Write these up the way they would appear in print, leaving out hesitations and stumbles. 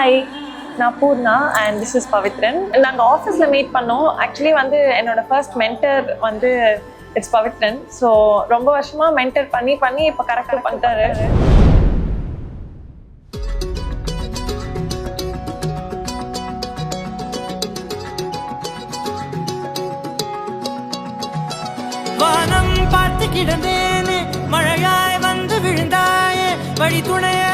Hi, நான் Poorna and this is Pavithran. நாங்கள் ஆஃபீஸில் மீட் பண்ணோம். ஆக்சுவலி வந்து என்னோடய ஃபர்ஸ்ட் மென்டர் வந்து இட்ஸ் பவித்ரன். ஸோ ரொம்ப வருஷமாக மென்டர் பண்ணி இப்போ கரெக்டாக பண்ணிட்டாரு. வானம் பார்த்து கிடந்தேனே, மழையாய் வந்து விழுந்தாயே, வழி துணையே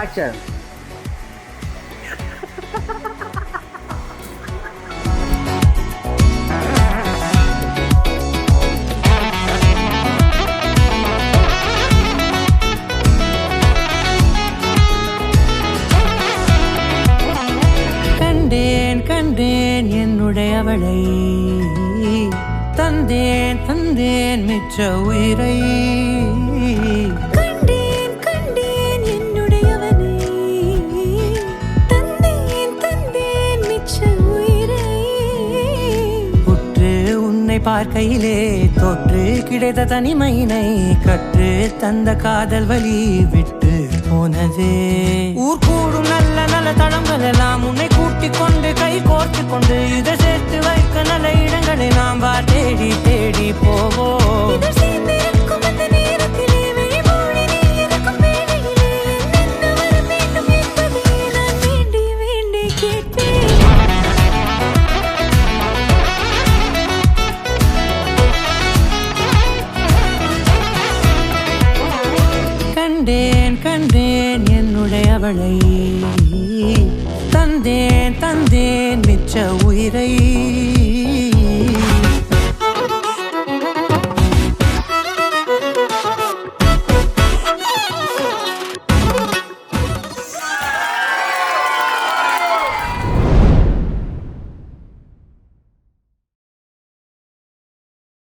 ஆக்ஷன். கண்டேன் கண்டேன் என்னுடையவளை, தந்தேன் தந்தேன் மிச்ச உயிரை. பார்க்கையிலே தொற்று கிடைத்த தனிமையினை கற்று தந்த காதல் வழி விட்டு போனதே. ஊர் கூடும் நல்ல நல்ல தளங்கள் எல்லாம் உன்னை கூட்டிக் கொண்டு கை கோர்த்து கொண்டு இதை சேர்த்து வைக்க நல்ல இடங்களை நாம் தேடி தேடி போவோம். கண்டேன் கண்டேன் என்னுடையவளை, தந்தேன் தந்தேன் மிச்ச உயிரை.